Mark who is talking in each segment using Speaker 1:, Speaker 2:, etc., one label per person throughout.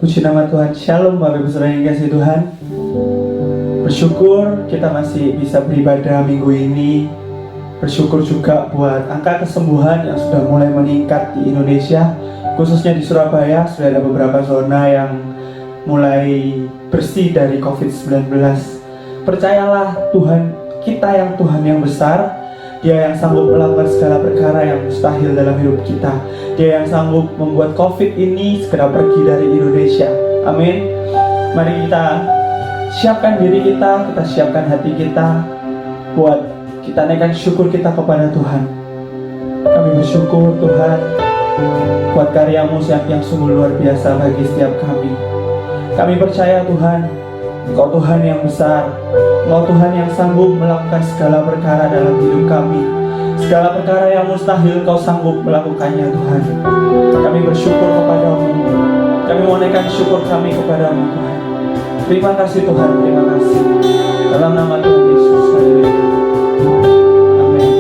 Speaker 1: Puji nama Tuhan. Shalom Bapak Ibu Saudara yang kasih Tuhan. Bersyukur kita masih bisa beribadah minggu ini. Bersyukur juga buat angka kesembuhan yang sudah mulai meningkat di Indonesia, khususnya di Surabaya. Sudah ada beberapa zona yang mulai bersih dari COVID-19. Percayalah Tuhan kita yang Tuhan yang besar. Dia yang sanggup melakukan segala perkara yang mustahil dalam hidup kita. Dia yang sanggup membuat COVID ini segera pergi dari Indonesia. Amin. Mari kita siapkan diri kita siapkan hati kita buat kita naikkan syukur kita kepada Tuhan. Kami bersyukur Tuhan buat karyamu yang sungguh luar biasa bagi setiap kami. Kami percaya Tuhan, Engkau Tuhan yang besar, Engkau Tuhan yang sanggup melakukan segala perkara dalam hidup kami. Segala perkara yang mustahil Engkau sanggup melakukannya Tuhan. Kami bersyukur kepadamu. Kami menaikkan syukur kami kepadamu Tuhan. Terima kasih Tuhan, terima kasih. Dalam nama Tuhan Yesus, haleluya. Amin.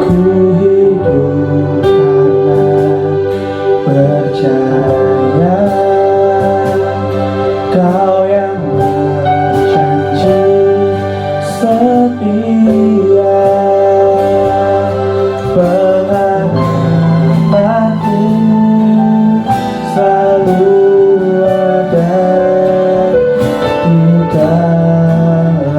Speaker 1: Ku hidup percaya Kau yang berjanji setia, pengalamanku selalu ada di dalammu.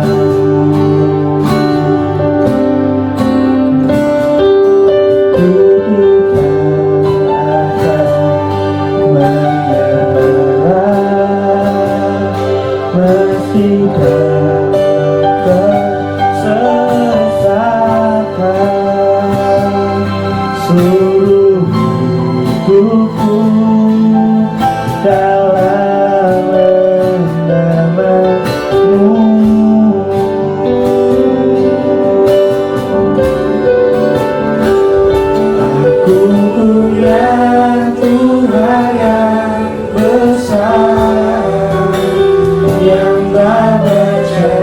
Speaker 1: Ku meski dalam kesesakan, seluruh hidupku dalam nama-Mu. Aku punya Tuhan yang besar, yang tak percaya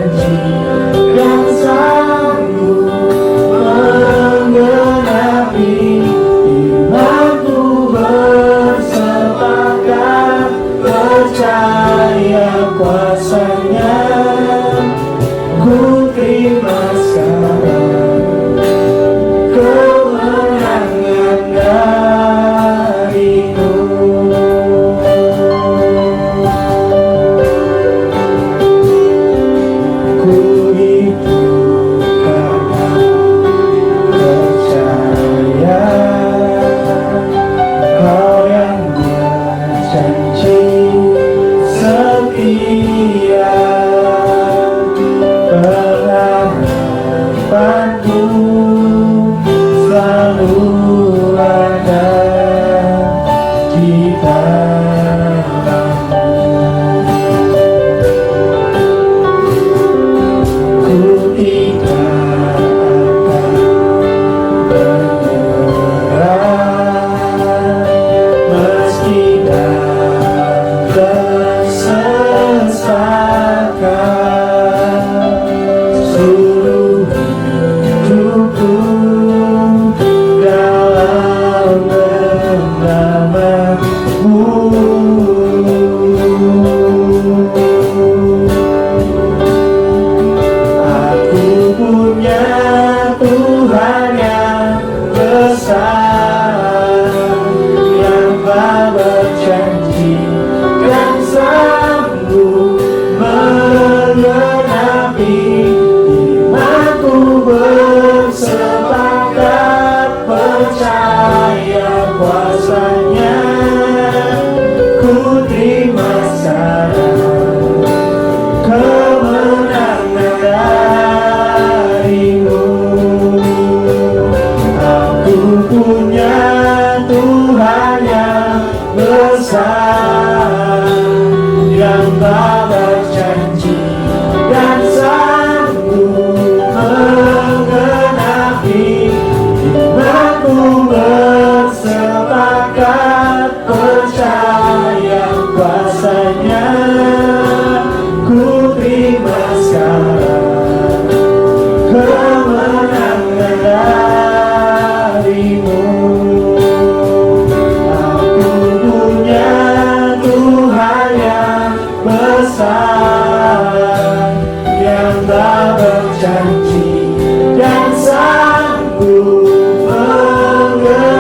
Speaker 1: janji dan sanggup menggenapi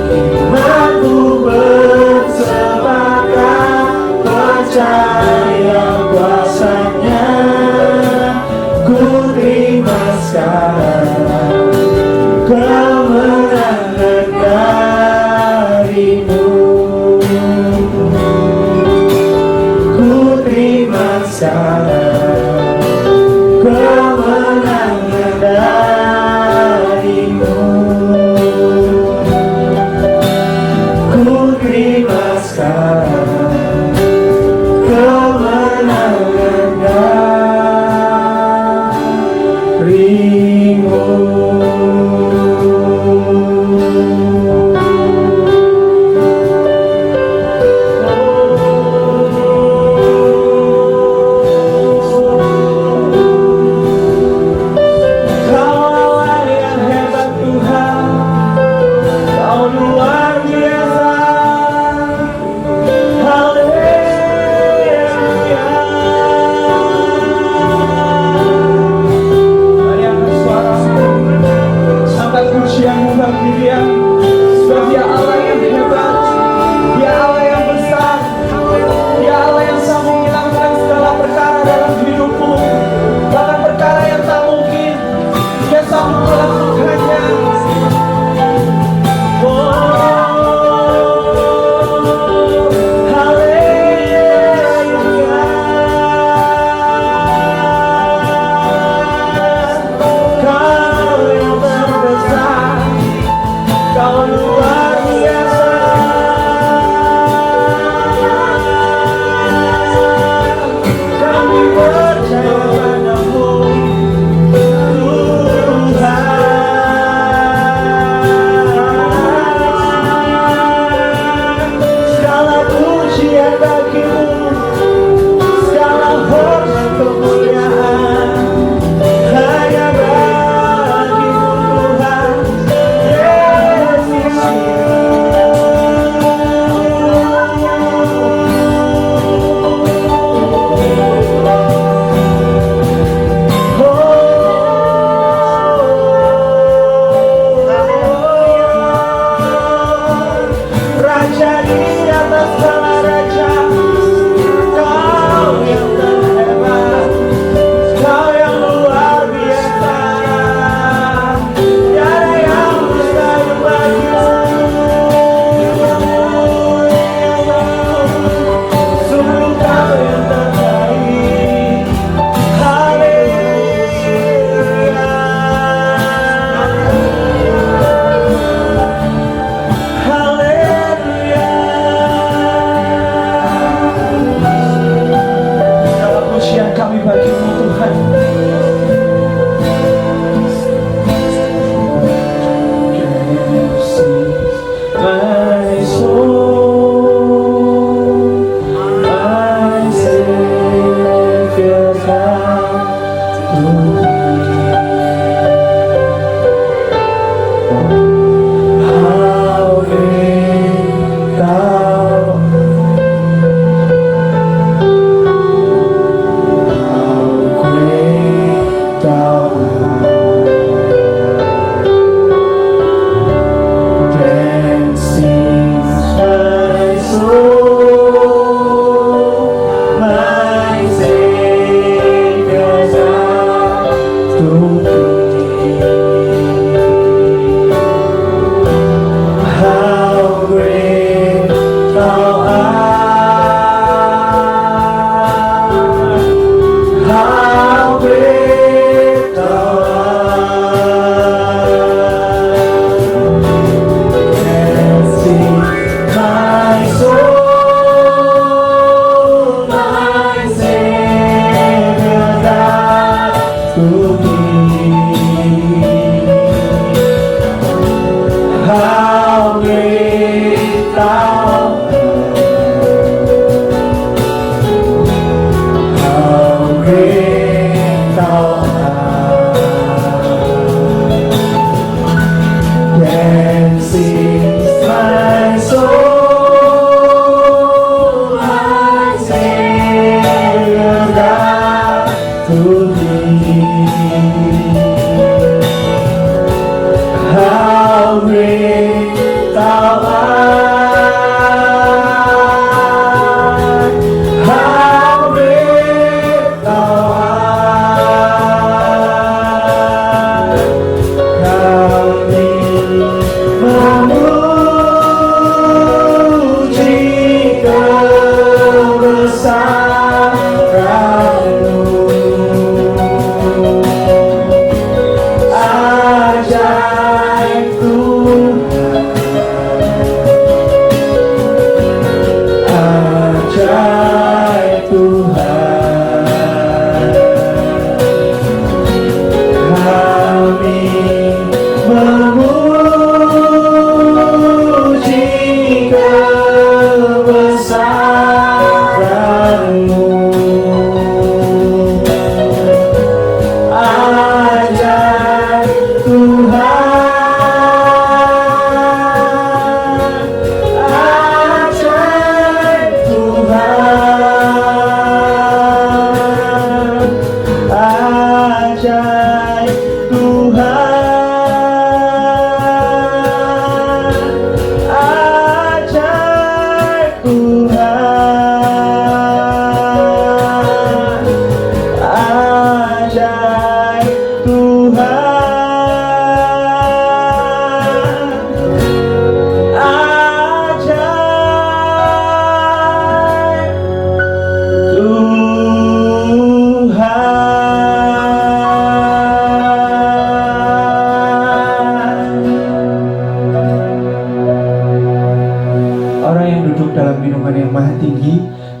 Speaker 1: imanku bersepakat percaya kuasanya. Ku terima sekarang kemenangan darimu. Ku terima sekarang kemenangan darimu. Ku terima sekarang kemenangan darimu.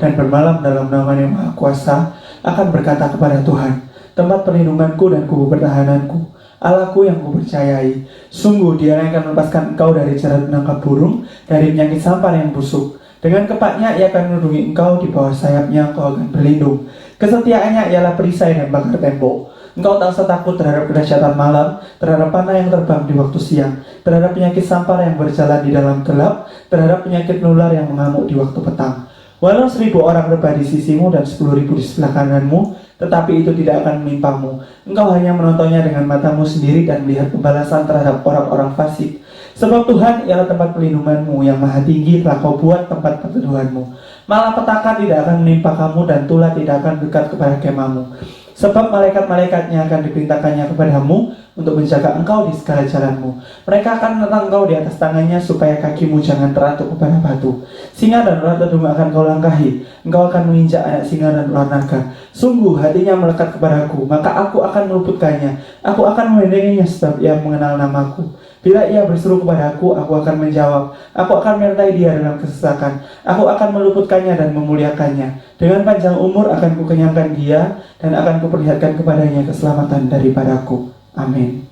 Speaker 1: dan bermalam dalam naungan yang Maha Kuasa, akan berkata kepada Tuhan, tempat perlindunganku dan kubu pertahananku, Allahku yang kupercayai. Sungguh Dia yang akan melepaskan engkau dari jerat penangkap burung, dari penyakit sampar yang busuk. Dengan kepaknya Ia akan melindungi engkau, di bawah sayapnya engkau akan berlindung. Kesetiaannya ialah perisai dan bakar tembok. Engkau tak usah takut terhadap kedahsyatan malam, terhadap panah yang terbang di waktu siang, terhadap penyakit sampar yang berjalan di dalam gelap, terhadap penyakit nular yang mengamuk di waktu petang. Walau 1.000 orang rebah di sisimu dan 10.000 di sebelah kananmu, tetapi itu tidak akan menimpamu. Engkau hanya menontonnya dengan matamu sendiri dan melihat pembalasan terhadap orang-orang fasik. Sebab Tuhan ialah tempat pelindunganmu, yang maha tinggi telah kau buat tempat perteduhanmu. Malapetaka tidak akan menimpa kamu dan tulah tidak akan dekat kepada kemahmu. Sebab malaikat-malaikatnya akan diperintahkannya kepadamu untuk menjaga engkau di segala jalanmu. Mereka akan menentang engkau di atas tangannya supaya kakimu jangan teratuk kepada batu. Singa dan ular tedung akan kau langkahi. Engkau akan menginjak anak singa dan ular naga. Sungguh hatinya melekat kepadaku, maka aku akan meluputkannya. Aku akan melindunginya sebab ia mengenal namaku. Bila ia berseru kepadaku, aku akan menjawab. Aku akan menyertai dia dalam kesesakan. Aku akan meluputkannya dan memuliakannya. Dengan panjang umur akan kukenyangkan dia, dan akan kuperlihatkan kepadanya keselamatan daripadaku. Amin.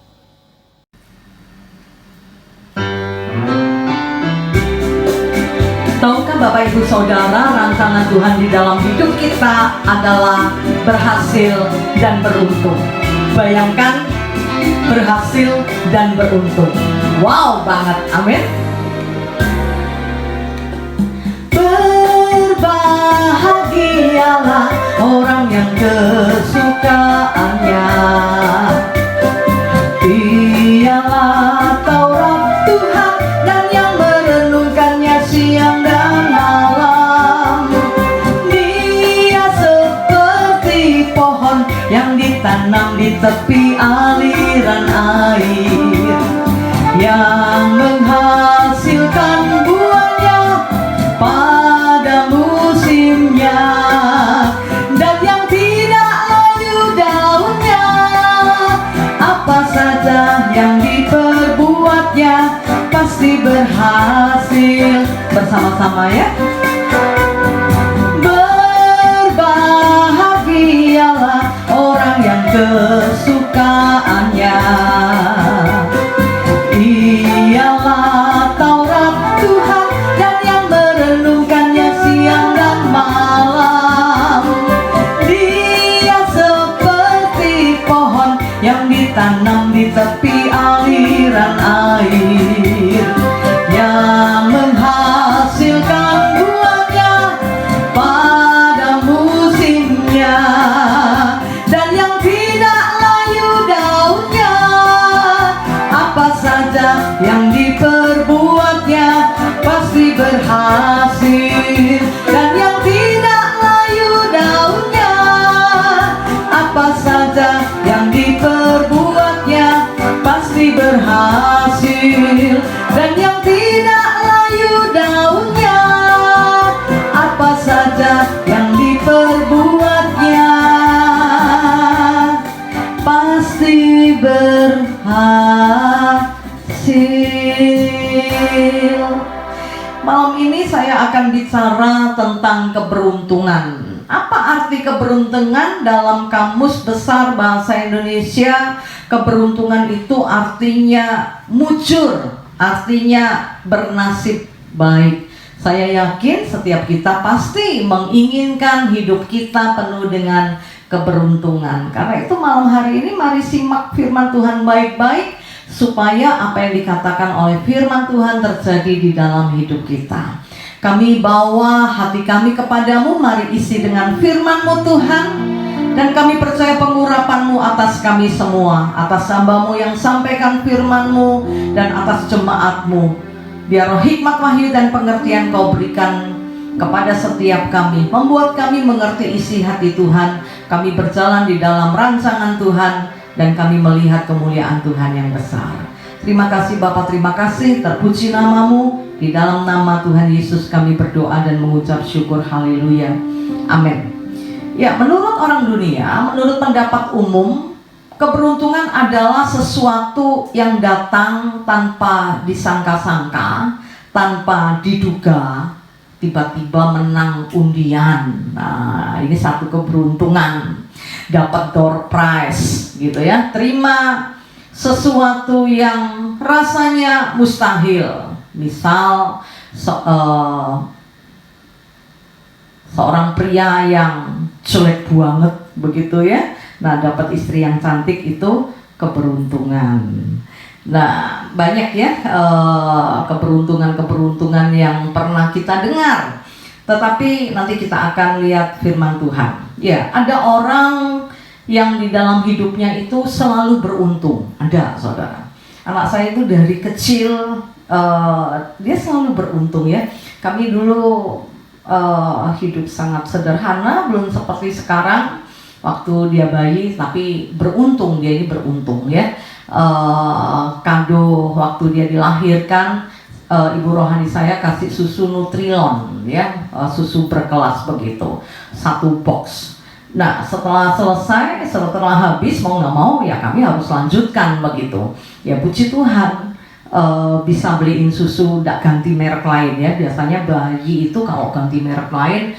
Speaker 2: Tahukah Bapak Ibu Saudara, rancangan Tuhan di dalam hidup kita adalah berhasil dan beruntung. Bayangkan, berhasil dan beruntung. Wow banget, amin. Berbahagialah orang yang kesukaannya ialah Taurat Tuhan, dan yang merenungkannya siang dan malam. Dia seperti pohon yang ditanam di tepi aliran air, yang menghasilkan buahnya pada musimnya, dan yang tidak layu daunnya. Apa saja yang diperbuatnya pasti berhasil. Bersama-sama ya. Berbahagialah orang yang kesukaannya ialah Taurat Tuhan, dan yang merenungkannya siang dan malam. Dia seperti pohon yang ditanam di tepi aliran air, yang menghasilkan buahnya pada musimnya, dan yang tidak layu daunnya. Apa saja yang diperbuatnya pasti berhasil, dan yang tidak layu daunnya. Apa saja yang diperbuatnya pasti berhasil, dan yang tidak layu daunnya. Apa saja yang diperbuatnya pasti berhasil. Malam ini saya akan bicara tentang keberuntungan. Apa arti keberuntungan dalam Kamus Besar Bahasa Indonesia? Keberuntungan itu artinya mujur, artinya bernasib baik. Saya yakin setiap kita pasti menginginkan hidup kita penuh dengan keberuntungan. Karena itu malam hari ini mari simak firman Tuhan baik-baik, supaya apa yang dikatakan oleh firman Tuhan terjadi di dalam hidup kita. Kami bawa hati kami kepadamu, mari isi dengan firman-Mu Tuhan. Dan kami percaya pengurapan-Mu atas kami semua, atas hamba-Mu yang sampaikan firman-Mu, dan atas jemaat-Mu. Biar roh hikmat, wahyu, dan pengertian Kau berikan kepada setiap kami, membuat kami mengerti isi hati Tuhan. Kami berjalan di dalam rancangan Tuhan, dan kami melihat kemuliaan Tuhan yang besar. Terima kasih Bapa, terima kasih, terpuji nama-Mu. Di dalam nama Tuhan Yesus kami berdoa dan mengucap syukur, haleluya, amin. Ya, menurut orang dunia, menurut pendapat umum, keberuntungan adalah sesuatu yang datang tanpa disangka-sangka, tanpa diduga, tiba-tiba menang undian. Nah, ini satu keberuntungan, dapat door prize gitu ya. Terima sesuatu yang rasanya mustahil. Misal seorang pria yang jelek banget begitu ya. Nah, dapat istri yang cantik itu keberuntungan. Nah, banyak ya keberuntungan-keberuntungan yang pernah kita dengar. Tetapi nanti kita akan lihat firman Tuhan. Ya, ada orang yang di dalam hidupnya itu selalu beruntung. Ada, saudara. Anak saya itu dari kecil dia selalu beruntung ya. Kami dulu hidup sangat sederhana, belum seperti sekarang. Waktu dia bayi, tapi beruntung, dia ini beruntung ya. Kado waktu dia dilahirkan, ibu rohani saya kasih susu Nutrilon ya, susu berkelas begitu, 1 box. Nah, setelah selesai, setelah habis, mau nggak mau ya kami harus lanjutkan begitu. Ya puji Tuhan, bisa beliin susu, tidak ganti merek lain ya. Biasanya bayi itu kalau ganti merek lain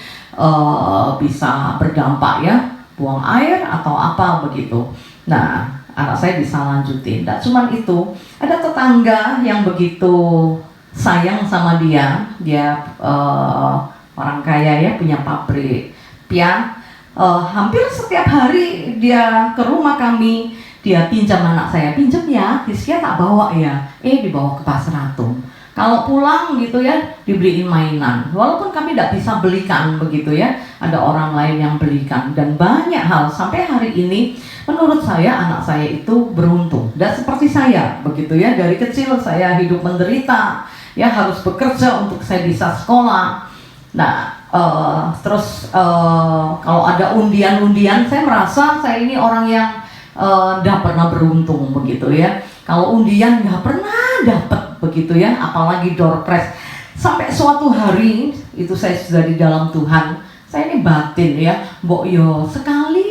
Speaker 2: bisa berdampak ya, buang air atau apa begitu. Nah, anak saya bisa lanjutin. Tidak cuma itu, ada tetangga yang begitu sayang sama dia. Dia orang kaya ya, punya pabrik pia. Hampir setiap hari dia ke rumah kami, dia pinjam anak saya, pinjam ya, Rizkia tak bawa ya, dibawa ke Pasar Atom. Kalau pulang gitu ya, dibeliin mainan. Walaupun kami tidak bisa belikan begitu ya, ada orang lain yang belikan. Dan banyak hal, sampai hari ini menurut saya anak saya itu beruntung. Dan seperti saya begitu ya, dari kecil saya hidup menderita, ya harus bekerja untuk saya bisa sekolah. Nah, terus kalau ada undian-undian, saya merasa saya ini orang yang tidak pernah beruntung begitu ya. Kalau undian nggak pernah dapat begitu ya, apalagi door prize. Sampai suatu hari itu saya sudah di dalam Tuhan, saya ini batin ya, mbok yo sekali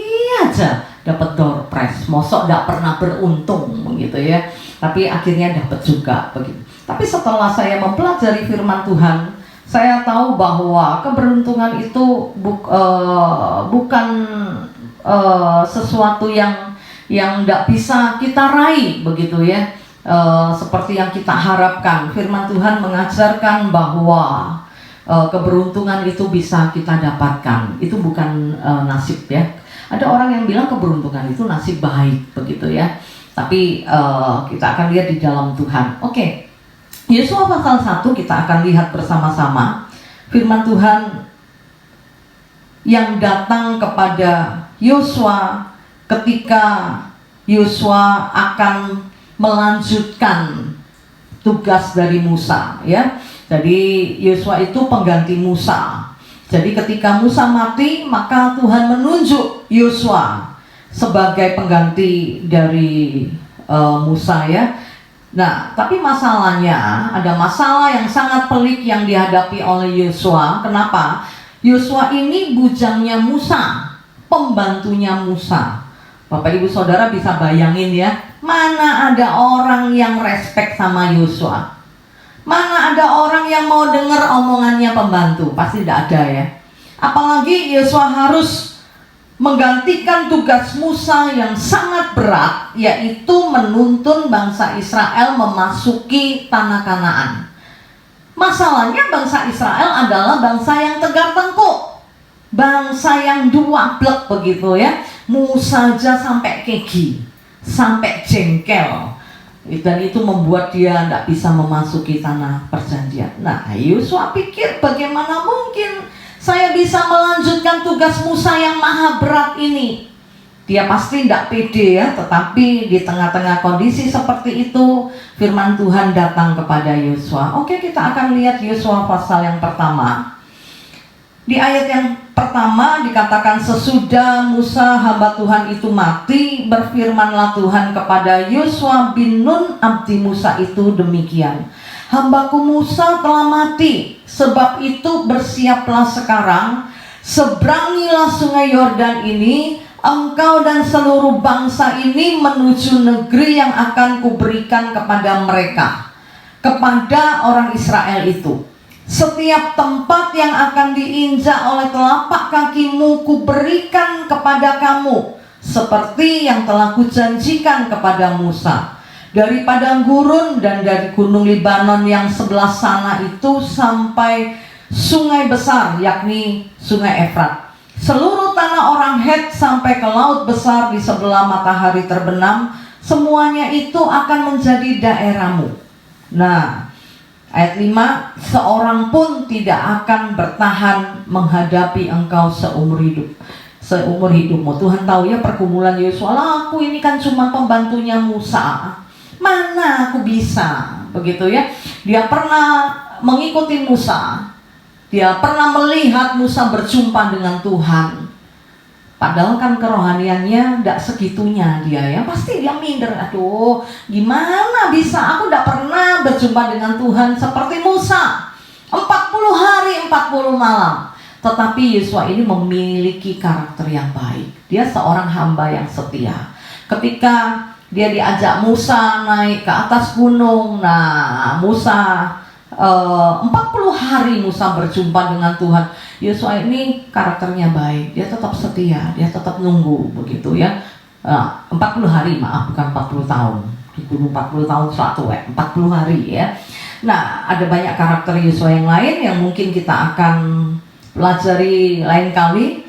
Speaker 2: aja dapat door prize, mosok nggak pernah beruntung begitu ya. Tapi akhirnya dapat juga begitu. Tapi setelah saya mempelajari firman Tuhan, saya tahu bahwa keberuntungan itu bukan sesuatu yang tidak bisa kita raih begitu ya, seperti yang kita harapkan. Firman Tuhan mengajarkan bahwa keberuntungan itu bisa kita dapatkan. Itu bukan nasib ya. Ada orang yang bilang keberuntungan itu nasib baik begitu ya. Tapi kita akan lihat di dalam Tuhan. Oke. Yosua pasal 1 kita akan lihat bersama-sama firman Tuhan yang datang kepada Yosua ketika Yosua akan melanjutkan tugas dari Musa ya. Jadi Yosua itu pengganti Musa. Jadi ketika Musa mati, maka Tuhan menunjuk Yosua sebagai pengganti dari Musa ya. Nah, tapi masalahnya, ada masalah yang sangat pelik yang dihadapi oleh Yosua. Kenapa? Yosua ini bujangnya Musa, pembantunya Musa. Bapak Ibu Saudara bisa bayangin ya, mana ada orang yang respect sama Yosua? Mana ada orang yang mau dengar omongannya pembantu? Pasti tidak ada ya. Apalagi Yosua harus menggantikan tugas Musa yang sangat berat, yaitu menuntun bangsa Israel memasuki tanah Kanaan. Masalahnya bangsa Israel adalah bangsa yang tegar tengkuk, bangsa yang duablek begitu ya. Musa aja sampai kegi, sampai jengkel, dan itu membuat dia tidak bisa memasuki tanah perjanjian. Nah, Yosua pikir bagaimana mungkin saya bisa melanjutkan tugas Musa yang maha berat ini. Dia pasti tidak pede ya, tetapi di tengah-tengah kondisi seperti itu, firman Tuhan datang kepada Yosua. Oke, kita akan lihat Yosua pasal yang pertama. Di ayat yang pertama dikatakan, sesudah Musa hamba Tuhan itu mati, berfirmanlah Tuhan kepada Yosua bin Nun abdi Musa itu demikian. Hambaku Musa telah mati, sebab itu bersiaplah sekarang, seberangilah sungai Yordan ini, engkau dan seluruh bangsa ini menuju negeri yang akan kuberikan kepada mereka, kepada orang Israel itu. Setiap tempat yang akan diinjak oleh telapak kakimu kuberikan kepada kamu, seperti yang telah kujanjikan kepada Musa. Dari padang gurun dan dari gunung Libanon yang sebelah sana itu sampai sungai besar, yakni sungai Efrat. Seluruh tanah orang Het sampai ke laut besar di sebelah matahari terbenam, semuanya itu akan menjadi daerahmu. Nah, ayat 5, seorang pun tidak akan bertahan menghadapi engkau seumur hidupmu. Tuhan tahu ya pergumulan Yosua. Aku ini kan cuma pembantunya Musa, mana aku bisa, begitu ya. Dia pernah mengikuti Musa, dia pernah melihat Musa berjumpa dengan Tuhan. Padahal kan kerohaniannya tidak segitunya dia ya. Pasti dia minder. Aduh, gimana bisa, aku tidak pernah berjumpa dengan Tuhan seperti Musa 40 hari 40 malam. Tetapi Yosua ini memiliki karakter yang baik. Dia seorang hamba yang setia. Ketika dia diajak Musa naik ke atas gunung, nah Musa 40 hari Musa berjumpa dengan Tuhan. Yosua ini karakternya baik, dia tetap setia, dia tetap nunggu, begitu ya. 40 hari, maaf, bukan 40 tahun. Di gunung 40 tahun 100 40 hari ya. Nah, ada banyak karakter Yosua yang lain yang mungkin kita akan pelajari lain kali.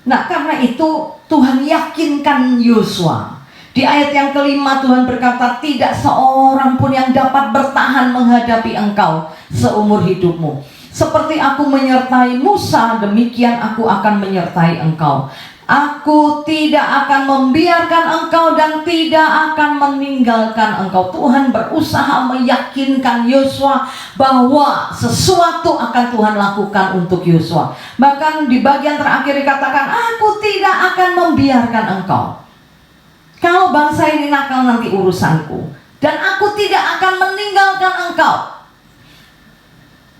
Speaker 2: Nah, karena itu Tuhan yakinkan Yosua. Di ayat yang kelima Tuhan berkata, tidak seorang pun yang dapat bertahan menghadapi engkau seumur hidupmu. Seperti aku menyertai Musa, demikian aku akan menyertai engkau. Aku tidak akan membiarkan engkau dan tidak akan meninggalkan engkau. Tuhan berusaha meyakinkan Yosua bahwa sesuatu akan Tuhan lakukan untuk Yosua. Bahkan di bagian terakhir dikatakan, aku tidak akan membiarkan engkau. Kalau bangsa ini nakal nanti urusanku, dan aku tidak akan meninggalkan engkau.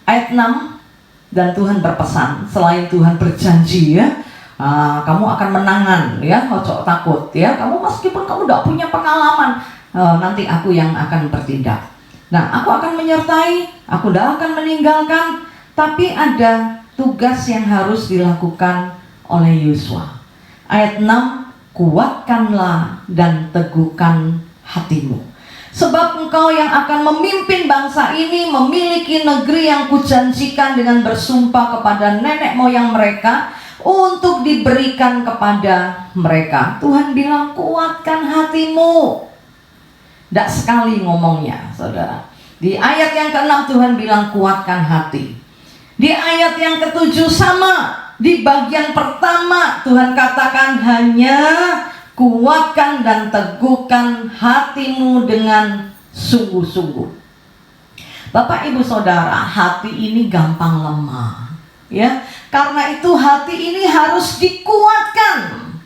Speaker 2: Ayat 6, dan Tuhan berpesan, selain Tuhan berjanji ya, kamu akan menangan ya, ojo takut ya, kamu meskipun kamu tidak punya pengalaman, nanti aku yang akan bertindak. Nah, aku akan menyertai, aku tidak akan meninggalkan. Tapi ada tugas yang harus dilakukan oleh Yosua. Ayat 6, kuatkanlah dan teguhkan hatimu, sebab engkau yang akan memimpin bangsa ini memiliki negeri yang kujanjikan dengan bersumpah kepada nenek moyang mereka untuk diberikan kepada mereka. Tuhan bilang kuatkan hatimu. Tidak sekali ngomongnya saudara. Di ayat yang ke-6 Tuhan bilang kuatkan hati. Di ayat yang ke-7 sama. Di bagian pertama Tuhan katakan hanya kuatkan dan teguhkan hatimu dengan sungguh-sungguh. Bapak ibu saudara, hati ini gampang lemah ya. Karena itu hati ini harus dikuatkan.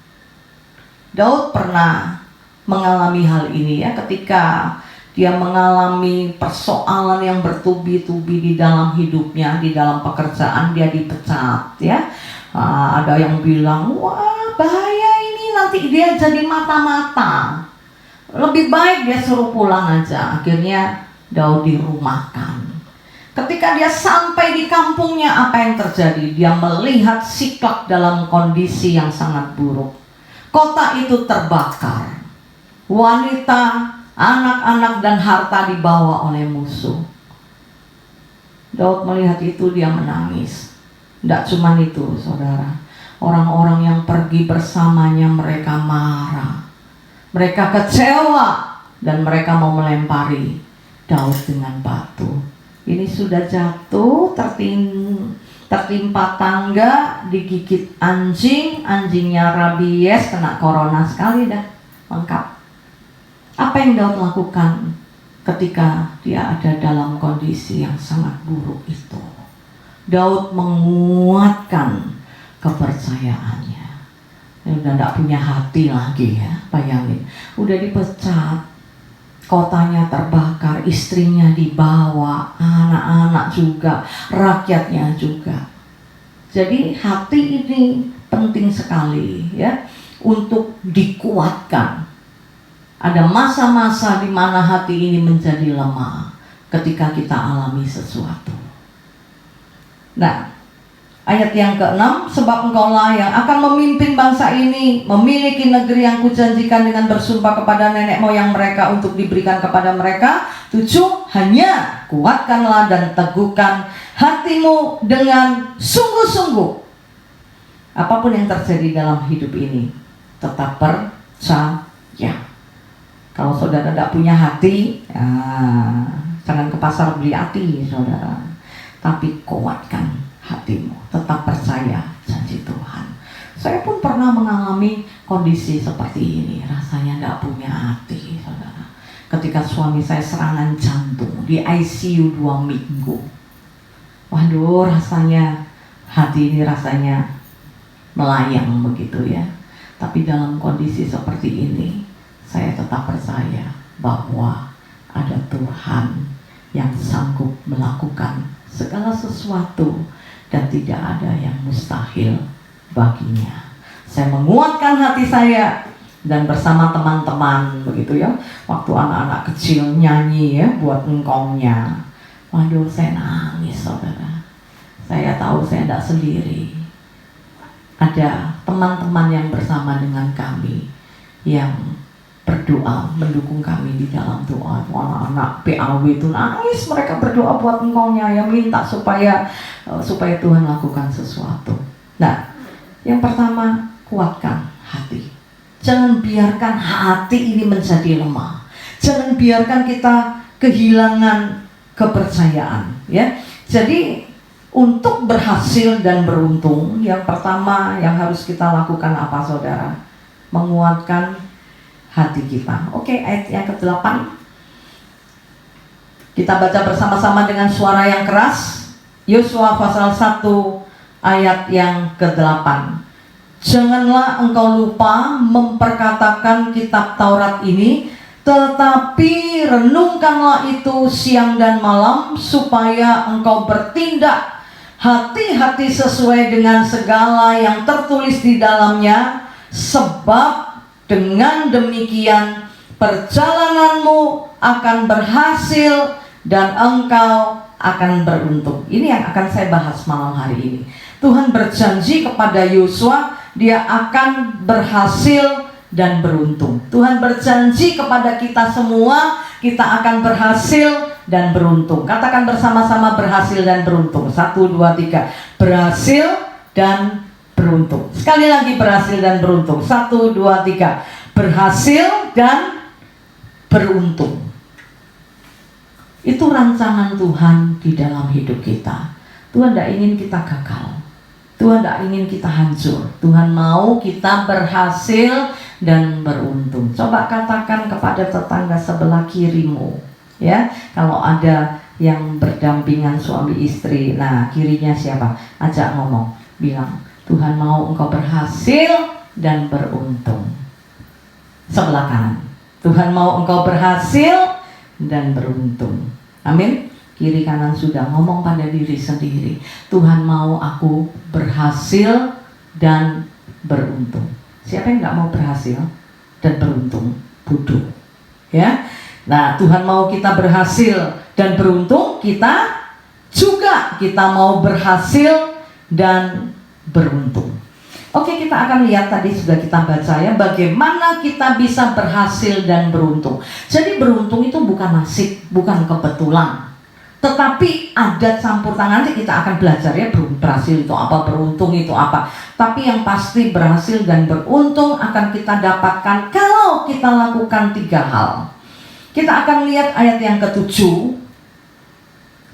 Speaker 2: Daud pernah mengalami hal ini ya, ketika dia mengalami persoalan yang bertubi-tubi di dalam hidupnya, di dalam pekerjaan dia dipecat ya. Ada yang bilang, wah bahaya ini, nanti dia jadi mata-mata, lebih baik dia suruh pulang aja. Akhirnya Daud dirumahkan. Ketika dia sampai di kampungnya, apa yang terjadi? Dia melihat Siklak dalam kondisi yang sangat buruk. Kota itu terbakar, wanita, anak-anak dan harta dibawa oleh musuh. Daud melihat itu, dia menangis. Tidak cuma itu saudara, orang-orang yang pergi bersamanya mereka marah, mereka kecewa, dan mereka mau melempari Daud dengan batu. Ini sudah jatuh, tertimpa tangga, digigit anjing, anjingnya rabies, kena corona sekali dah, lengkap. Apa yang Daud lakukan ketika dia ada dalam kondisi yang sangat buruk itu? Daud menguatkan kepercayaannya. Dia udah tidak punya hati lagi ya, bayangin. Udah dipecat, kotanya terbakar, istrinya dibawa, anak-anak juga, rakyatnya juga. Jadi hati ini penting sekali ya untuk dikuatkan. Ada masa-masa di mana hati ini menjadi lemah ketika kita alami sesuatu. Nah, ayat yang ke-6, sebab engkaulah yang akan memimpin bangsa ini memiliki negeri yang kujanjikan dengan bersumpah kepada nenek moyang mereka untuk diberikan kepada mereka. 7, hanya kuatkanlah dan teguhkan hatimu dengan sungguh-sungguh. Apapun yang terjadi dalam hidup ini, tetap percaya. Kalau saudara tidak punya hati, jangan ke pasar beli hati, saudara. Tapi kuatkan hatimu, tetap percaya janji Tuhan. Saya pun pernah mengalami kondisi seperti ini, rasanya tidak punya hati, saudara. Ketika suami saya serangan jantung di ICU 2 minggu. Waduh, rasanya hati ini rasanya melayang begitu ya. Tapi dalam kondisi seperti ini, saya tetap percaya bahwa ada Tuhan yang sanggup melakukan segala sesuatu dan tidak ada yang mustahil baginya. Saya menguatkan hati saya dan bersama teman-teman begitu ya. Waktu anak-anak kecil nyanyi ya buat engkongnya. Waduh, saya nangis, saudara. Saya tahu saya tidak sendiri. Ada teman-teman yang bersama dengan kami yang berdoa mendukung kami di dalam doa. Anak-anak PAW itu nangis, mereka berdoa buat engkongnya ya, minta supaya Tuhan lakukan sesuatu. Nah, yang pertama, kuatkan hati. Jangan biarkan hati ini menjadi lemah. Jangan biarkan kita kehilangan kepercayaan ya. Jadi untuk berhasil dan beruntung, yang pertama yang harus kita lakukan apa, saudara? Menguatkan hati kita. Oke, ayat yang ke-8. Kita baca bersama-sama dengan suara yang keras. Yosua pasal 1 ayat yang ke-8. Janganlah engkau lupa memperkatakan kitab Taurat ini, tetapi renungkanlah itu siang dan malam, supaya engkau bertindak hati-hati sesuai dengan segala yang tertulis di dalamnya, sebab dengan demikian perjalananmu akan berhasil dan engkau akan beruntung. Ini yang akan saya bahas malam hari ini. Tuhan berjanji kepada Yosua, dia akan berhasil dan beruntung. Tuhan berjanji kepada kita semua, kita akan berhasil dan beruntung. Katakan bersama-sama, berhasil dan beruntung. 1, 2, 3. Berhasil dan beruntung. Sekali lagi, berhasil dan beruntung. 1, 2, 3. Berhasil dan beruntung. Itu rancangan Tuhan di dalam hidup kita. Tuhan tidak ingin kita gagal. Tuhan tidak ingin kita hancur. Tuhan mau kita berhasil dan beruntung. Coba katakan kepada tetangga sebelah kirimu, ya. Kalau ada yang berdampingan suami istri, nah kirinya siapa? Ajak ngomong, bilang, Tuhan mau engkau berhasil dan beruntung. Sebelah kanan, Tuhan mau engkau berhasil dan beruntung. Amin. Kiri kanan sudah ngomong pada diri sendiri, Tuhan mau aku berhasil dan beruntung. Siapa yang gak mau berhasil dan beruntung? Bodoh, ya. Nah, Tuhan mau kita berhasil dan beruntung, kita mau berhasil dan beruntung. Oke, kita akan lihat, tadi sudah kita baca ya, bagaimana kita bisa berhasil dan beruntung. Jadi beruntung itu bukan nasib, bukan kebetulan, tetapi ada campur tangan. Nanti kita akan belajar ya, berhasil itu apa, beruntung itu apa. Tapi yang pasti berhasil dan beruntung akan kita dapatkan kalau kita lakukan 3 hal. Kita akan lihat ayat yang ke-7.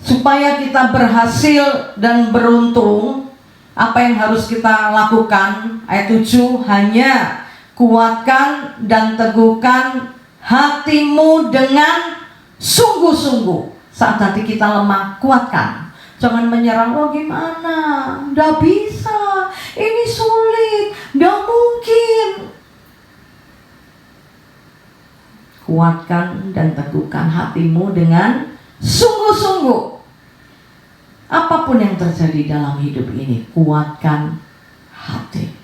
Speaker 2: Supaya kita berhasil dan beruntung, apa yang harus kita lakukan? Ayat 7, hanya kuatkan dan teguhkan hatimu dengan sungguh-sungguh. Saat hati kita lemah, kuatkan. Jangan menyerang, oh gimana, nggak bisa, ini sulit, nggak mungkin. Kuatkan dan teguhkan hatimu dengan sungguh-sungguh. Apapun yang terjadi dalam hidup ini, kuatkan hati.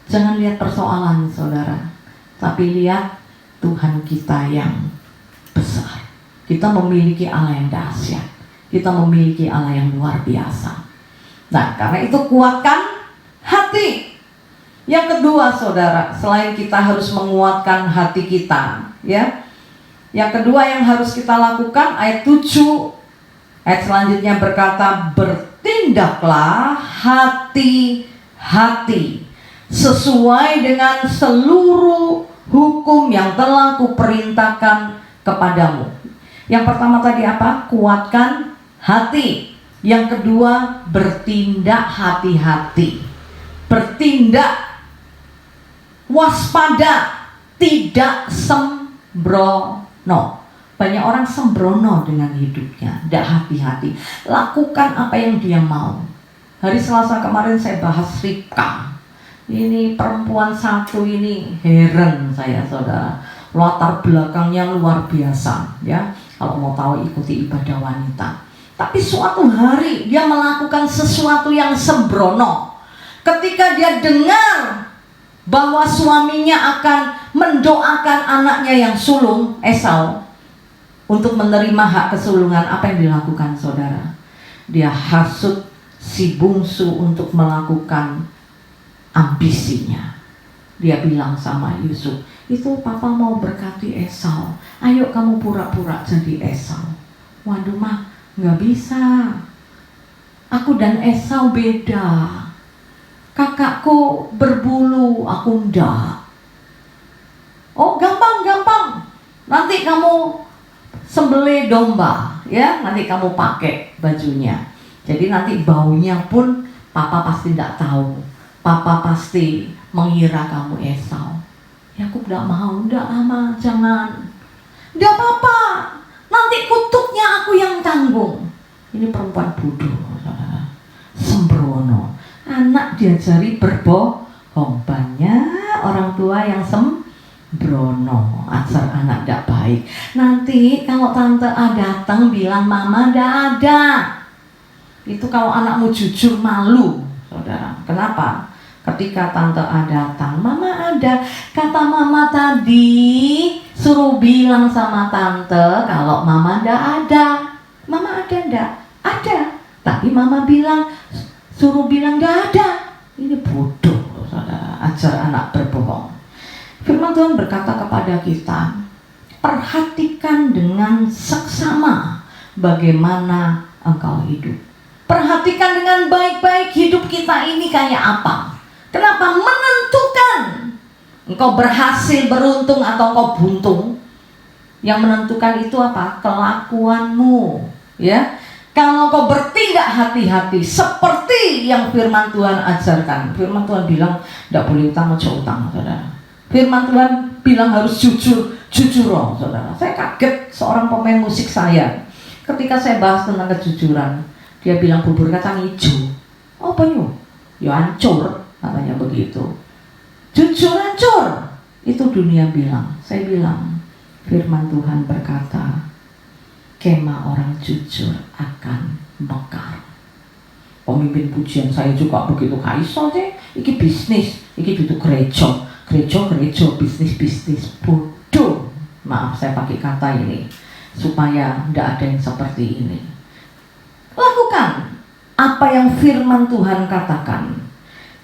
Speaker 2: Jangan lihat persoalan, saudara, tapi lihat Tuhan kita yang besar. Kita memiliki Allah yang dahsyat. Kita memiliki Allah yang luar biasa. Nah, karena itu kuatkan hati. Yang kedua, saudara, selain kita harus menguatkan hati kita, ya, yang kedua yang harus kita lakukan, ayat 7, ayat selanjutnya berkata, bertindaklah hati-hati sesuai dengan seluruh hukum yang telah kuperintahkan kepadamu. Yang pertama tadi apa? Kuatkan hati. Yang kedua, bertindak hati-hati. Bertindak waspada, tidak sembrono. Banyak orang sembrono dengan hidupnya, tidak hati-hati. Lakukan apa yang dia mau. Hari Selasa kemarin saya bahas Ribka. Ini perempuan satu ini, heran saya, saudara. Latar belakangnya luar biasa, ya. Kalau mau tahu, ikuti ibadah wanita. Tapi suatu hari dia melakukan sesuatu yang sembrono. Ketika dia dengar bahwa suaminya akan mendoakan anaknya yang sulung, Esau, untuk menerima hak kesulungan, apa yang dilakukan, saudara? Dia hasut si bungsu untuk melakukan ambisinya. Dia bilang sama Yusuf, itu papa mau berkati Esau, ayo kamu pura-pura jadi Esau. Waduh mah, nggak bisa. Aku dan Esau beda. Kakakku berbulu, aku enggak. Oh, gampang. Nanti kamu sembelih domba, ya. Nanti kamu pakai bajunya. Jadi nanti baunya pun papa pasti enggak tahu. Papa pasti mengira kamu Esau. Yakub enggak mau, enggak ama, jangan. Enggak apa-apa. Nanti kutuknya aku yang tanggung. Ini perempuan bodoh, sembrono. Anak diajari berbohong. Banyak orang tua yang sembrono, ajar anak tidak baik. Nanti kalau tante A datang bilang mama tidak ada. Itu kalau anakmu jujur malu, saudara. Kenapa? Ketika tante A datang, mama ada. Kata mama tadi suruh bilang sama tante kalau mama tidak ada. Mama ada enggak? Ada. Tapi mama bilang, suruh bilang tidak ada. Ini bodoh, saudara. Ajar anak berbohong. Firman Tuhan berkata kepada kita, perhatikan dengan seksama bagaimana engkau hidup. Perhatikan dengan baik-baik hidup kita ini kayak apa. Kenapa? Menentukan engkau berhasil, beruntung atau engkau buntung. Yang menentukan itu apa? Kelakuanmu, ya. Kalau kau bertindak hati-hati seperti yang firman Tuhan ajarkan. Firman Tuhan bilang tidak boleh utang, ojo utang, saudara. Firman Tuhan bilang harus jujur, loh, saudara. Saya kaget seorang pemain musik saya. Ketika saya bahas tentang kejujuran, dia bilang bubur kacang hijau. Oh banyu, ya hancur, katanya begitu. Jujur hancur. Itu dunia bilang. Saya bilang, firman Tuhan berkata, kemah orang jujur akan mekar. Pemimpin pujian saya juga begitu kaiso deh. Iki bisnis, iki itu gereja, bisnis. Bodoh. Maaf saya pakai kata ini supaya tidak ada yang seperti ini. Lakukan apa yang firman Tuhan katakan.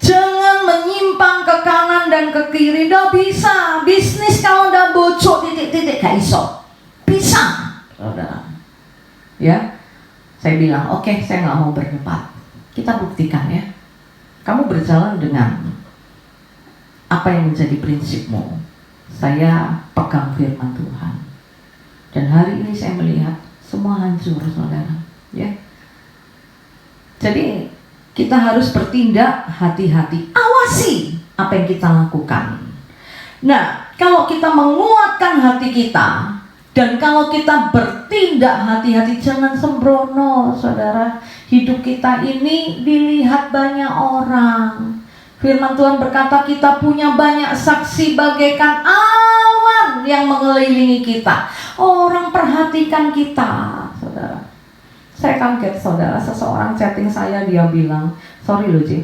Speaker 2: Jangan menyimpang ke kanan dan ke kiri. Tidak bisa. Bisnis kalau tidak bocor titik-titik gak iso. Bisa, saudara. Ya, saya bilang oke, saya nggak mau berdebat. Kita buktikan ya. Kamu berjalan dengan apa yang menjadi prinsipmu. Saya pegang firman Tuhan. Dan hari ini saya melihat semua hancur, saudara. Ya. Jadi kita harus bertindak hati-hati. Awasi apa yang kita lakukan. Nah, kalau kita menguatkan hati kita, dan kalau kita bertindak hati-hati, jangan sembrono, saudara. Hidup kita ini dilihat banyak orang. Firman Tuhan berkata kita punya banyak saksi bagaikan awan yang mengelilingi kita. Orang perhatikan kita, saudara. Saya kaget, saudara. Seseorang chatting saya, dia bilang, sorry loh J,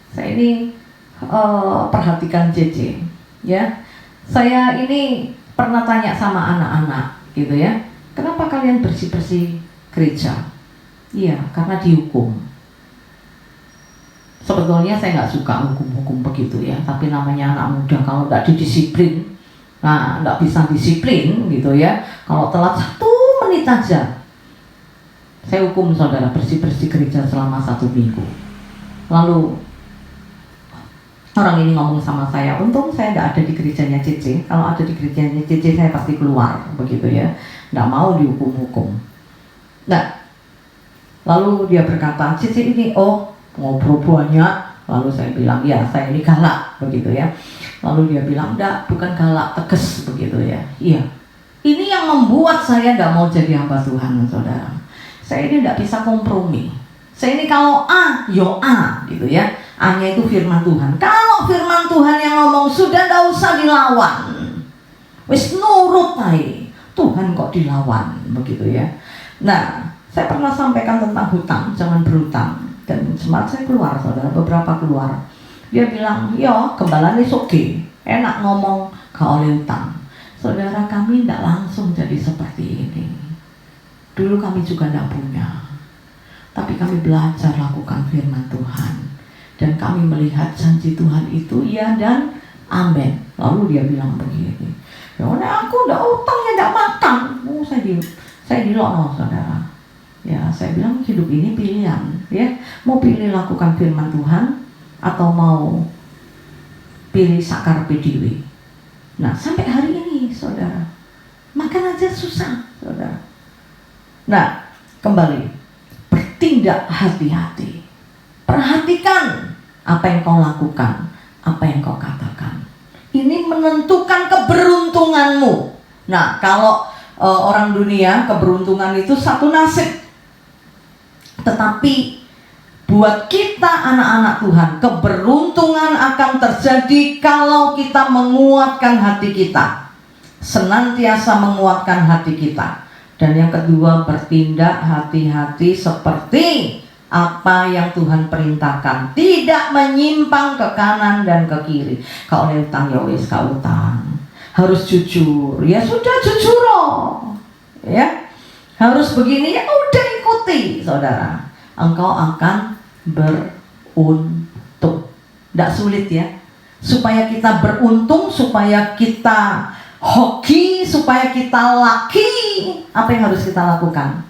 Speaker 2: saya ini perhatikan JJ, ya. Saya ini pernah tanya sama anak-anak gitu ya, kenapa kalian bersih-bersih gereja? Iya, karena dihukum. Sebetulnya saya nggak suka hukum-hukum begitu ya, tapi namanya anak muda kalau nggak didisiplin, nah nggak bisa disiplin gitu ya. Kalau telat 1 menit aja, saya hukum saudara bersih-bersih gereja selama 1 minggu. Lalu orang ini ngomong sama saya, untung saya nggak ada di gerejanya Cici. Kalau ada di gerejanya Cici saya pasti keluar begitu ya, nggak mau dihukum-hukum. Nah, lalu dia berkata, Cici ini ngobrol banyak. Lalu saya bilang, ya saya ini galak begitu ya. Lalu dia bilang, enggak, bukan galak, tegas begitu ya. Iya, ini yang membuat saya enggak mau jadi hamba Tuhan, saudara. Saya ini enggak bisa kompromi. Saya ini kalau A, yo A gitu ya. A-nya itu firman Tuhan. Kalau firman Tuhan yang ngomong sudah enggak usah dilawan. Wis nurut ae. Tuhan kok dilawan begitu ya. Nah, saya pernah sampaikan tentang hutang, jangan berhutang. Dan sempat saya keluar, saudara, beberapa keluar. Dia bilang, yo gembala ini soge, enak ngomong gak oleh utang. Saudara, kami tidak langsung jadi seperti ini. Dulu kami juga tidak punya, tapi kami belajar lakukan firman Tuhan. Dan kami melihat janji Tuhan itu ya dan amin. Lalu dia bilang begini, ya aku tidak utang ya tidak makan. Saya dilokno, saudara. Ya, saya bilang hidup ini pilihan, ya. Mau pilih lakukan firman Tuhan atau mau pilih sakar PDW. Nah, sampai hari ini, saudara, makan aja susah, saudara. Nah, kembali, bertindak hati-hati. Perhatikan apa yang kau lakukan, apa yang kau katakan. Ini menentukan keberuntunganmu. Nah, kalau orang dunia, keberuntungan itu satu nasib. Tetapi buat kita anak-anak Tuhan, keberuntungan akan terjadi kalau kita menguatkan hati kita. Senantiasa menguatkan hati kita. Dan yang kedua, bertindak hati-hati seperti apa yang Tuhan perintahkan. Tidak menyimpang ke kanan dan ke kiri. Kalau oleh utang ya wis ka utang. Harus jujur. Ya sudah jujur loh. Ya. Harus begini ya udah ikuti, saudara. Engkau akan beruntung. Tidak sulit ya. Supaya kita beruntung, supaya kita hoki, supaya kita laki, apa yang harus kita lakukan?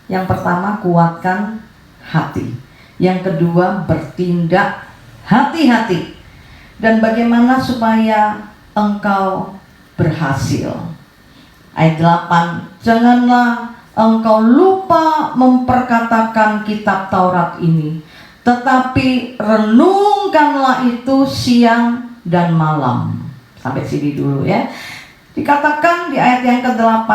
Speaker 2: Yang pertama, kuatkan hati. Yang kedua, bertindak hati-hati. Dan bagaimana supaya engkau berhasil? Ayat 8, janganlah engkau lupa memperkatakan kitab Taurat ini, tetapi renungkanlah itu siang dan malam. Sampai sini dulu ya. Dikatakan di ayat yang ke-8,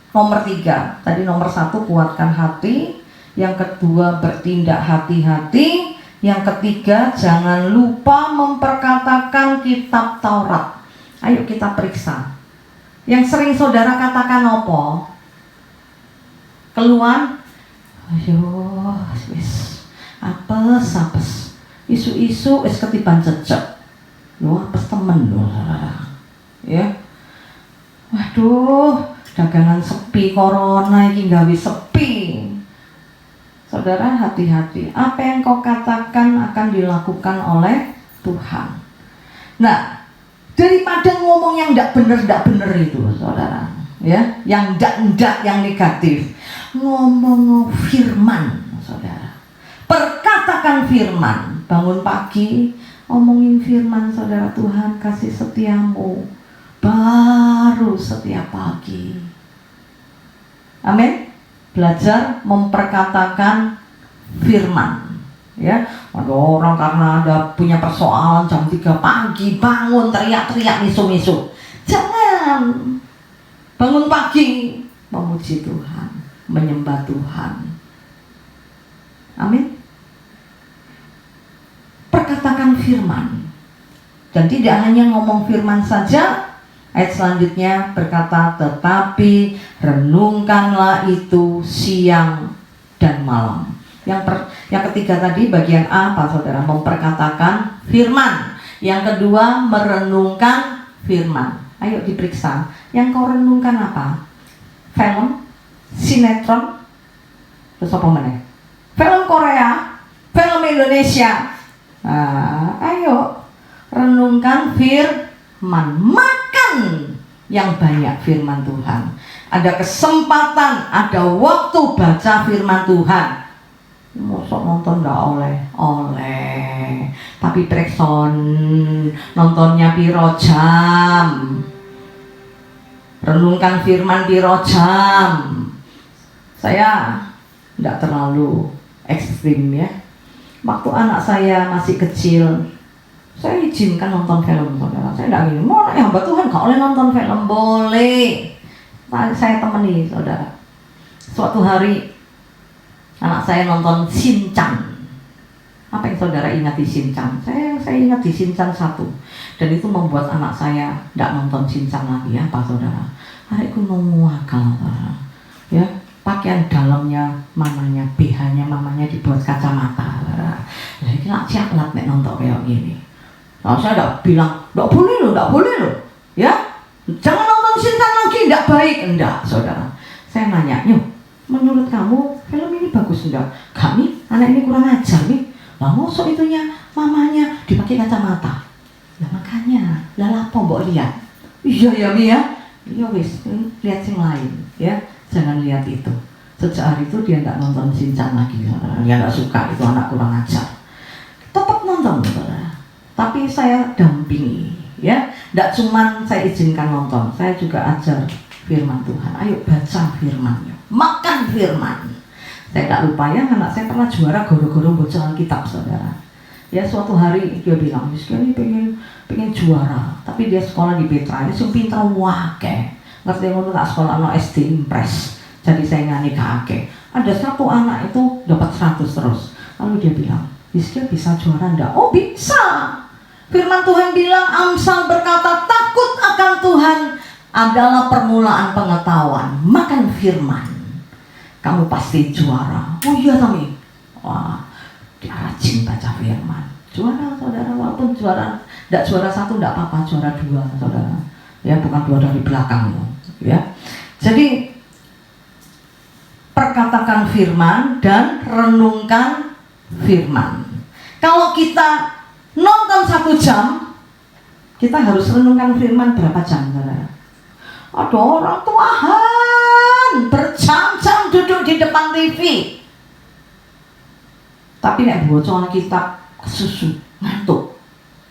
Speaker 2: nomor 3. Tadi nomor 1 kuatkan hati, yang kedua bertindak hati-hati, yang ketiga jangan lupa memperkatakan kitab Taurat. Ayo kita periksa. Yang sering saudara katakan apa? Keluhan, ayo wis apes. Isu-isu wis ketiban cecek. Lho apes temen lho, saudara. Ya. Waduh, dagangan sepi, corona iki gawe sepi. Saudara, hati-hati. Apa yang kau katakan akan dilakukan oleh Tuhan. Nah, daripada ngomong yang enggak bener itu, saudara, ya, yang enggak, yang negatif, ngomong firman, saudara. Perkatakan firman. Bangun pagi, omongin firman, saudara. Tuhan kasih setiamu baru setiap pagi. Amin. Belajar memperkatakan firman. Ya, ada orang karena ada punya persoalan jam 3 pagi bangun teriak-teriak misu-misu. Jangan. Bangun pagi memuji Tuhan, menyembah Tuhan. Amin. Perkatakan firman. Dan tidak hanya ngomong firman saja. Ayat selanjutnya berkata, tetapi renungkanlah itu siang dan malam. Yang ketiga tadi bagian A apa, saudara? Memperkatakan firman. Yang kedua, merenungkan firman. Ayo diperiksa. Yang kau renungkan apa? Film, sinetron, terus apa mana? Film Korea, film Indonesia. Nah, ayo renungkan firman, makan yang banyak firman Tuhan. Ada kesempatan, ada waktu baca firman Tuhan. Mosok nonton nggak oleh. Tapi prekson nontonnya piro jam. Renungkan firman piro jam. Saya tidak terlalu ekstrim ya. Waktu anak saya masih kecil, saya izinkan nonton film, saudara. Saya tidak gini, mau ya hamba Tuhan gak boleh nonton film, boleh. Saya temani, saudara. Suatu hari anak saya nonton Shinchan. Apa yang saudara ingat di Shinchan? Saya ingat di Shinchan 1. Dan itu membuat anak saya tidak nonton Shinchan lagi ya, Pak saudara. Adikku nungguakal, saudara. Ya, pakaian dalamnya mamanya, BH-nya mamanya dibuat kacamata. Jadi kena caklat nek nonton kayak gini. Nah, saya tidak bilang, tidak boleh loh, ya, jangan nonton Shinchan lagi, tidak baik, enggak, saudara. Saya nanya, yuk, menurut kamu film ini bagus enggak? Kami, anak ini kurang ajar nih. Lah mosok itunya mamanya dipakai kacamata. Lah makanya, lah lapo mbok lihat. Iya ya Mi ya. Iya wis, lihat yang lain, ya. Jangan lihat itu. Sejak hari itu dia tidak nonton Shinchan lagi, saudara. Dia tidak suka, itu anak kurang ajar. Tetap nonton, saudara. Tapi saya dampingi, ya. Tidak cuma saya izinkan nonton, saya juga ajar firman Tuhan. Ayo baca firman-Nya, makan firman. Saya tidak lupa ya, anak saya pernah juara goro-goro bacaan kitab, saudara. Ya suatu hari dia bilang, ini pengen juara, tapi dia sekolah di Petra, ini sing pinter wake. Ngerti ngono tak sekolah no SD Impres. Jadi saya ngani kakek. Ada satu anak itu dapat 100 terus. Lalu dia bilang, Rizky bisa juara enggak? Oh bisa. Firman Tuhan bilang, Amsal berkata, takut akan Tuhan adalah permulaan pengetahuan. Makan firman, kamu pasti juara. Oh iya Tami. Wah, dia rajin baca firman. Juara, saudara, walaupun juara, tidak juara 1 tidak apa-apa, juara 2, saudara. Ya, bukan 2 dari belakang, ya. Jadi perkatakan firman dan renungkan firman. Kalau kita nonton 1 jam, kita harus renungkan firman berapa jam, saudara? Ada orang tuahan berjam-jam duduk di depan TV, tapi nek baca kitab kesusu ngantuk.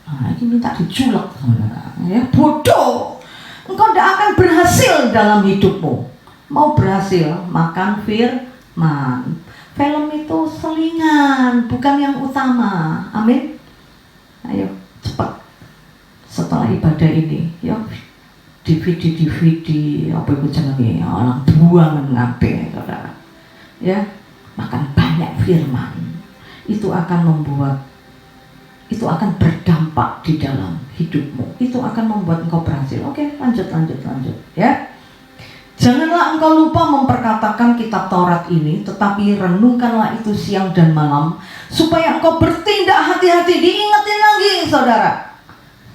Speaker 2: Nah, ini minta diculek, saudara. Ya bodoh. Engkau tidak akan berhasil dalam hidupmu. Mau berhasil, makan firman. Film itu selingan, bukan yang utama. Amin. Ayo cepat setelah ibadah ini, ya DVD apa itu jenenge, orang buangan ngabe, saudara. Ya, makan banyak firman. Itu akan akan berdampak di dalam hidupmu. Itu akan membuat engkau berhasil. Oke, lanjut ya. Janganlah engkau lupa memperkatakan kitab Taurat ini, tetapi renungkanlah itu siang dan malam, supaya engkau bertindak hati-hati. Diingetin lagi, saudara.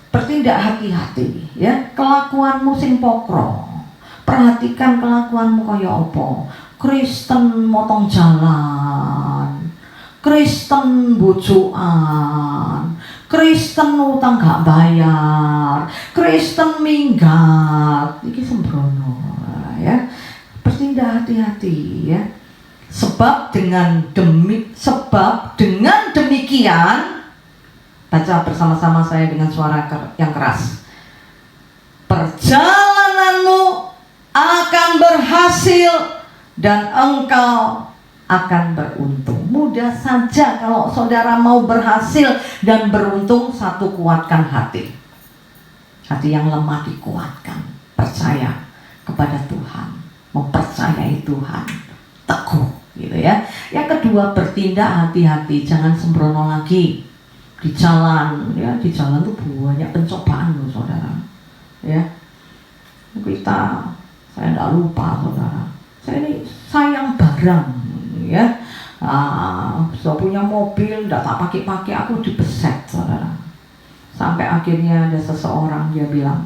Speaker 2: Bertindak hati-hati, ya. Kelakuanmu sing pokro. Perhatikan kelakuanmu kaya apa. Kristen motong jalan, Kristen bojoan, Kristen utang gak bayar, Kristen minggat. Iki sembrono, ya. Bertindak hati-hati, ya. Sebab dengan demikian, baca bersama-sama saya dengan suara yang keras. Perjalananmu akan berhasil dan engkau akan beruntung. Mudah saja kalau saudara mau berhasil dan beruntung. Satu, kuatkan hati. Hati yang lemah dikuatkan. Percaya kepada Tuhan, mempercayai Tuhan, teguh, gitu ya. Yang kedua, bertindak hati-hati, jangan sembrono lagi. Di jalan, ya, di jalan tuh banyak pencobaan loh, saudara. Ya, saya tidak lupa, saudara. Saya ini sayang barang, ya. Saya punya mobil, tidak tak pakai, aku dibeset, saudara. Sampai akhirnya ada seseorang, dia bilang,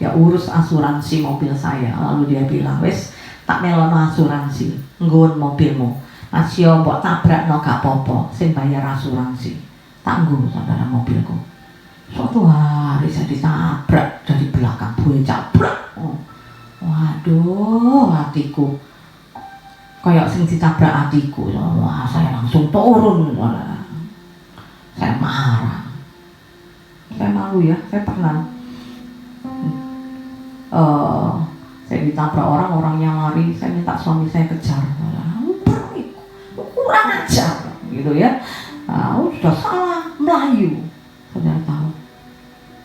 Speaker 2: ya urus asuransi mobil saya. Lalu dia bilang, wes tak melono asuransi, nggon mobilmu. Asio mbok tabrakno gak apa-apa, sing bayar asuransi. Tangguh saudara mobilku. Suatu hari saya ditabrak dari belakang, cabrak. Oh. Waduh, hatiku kayak sing ditabrak hatiku. Wah, saya langsung turun. Saya marah. Saya malu ya, saya pernah saya ditabrak orangnya lari, saya minta suami saya kejar. Kurang ajar gitu ya. Sudah salah Melayu. Saudara tahu,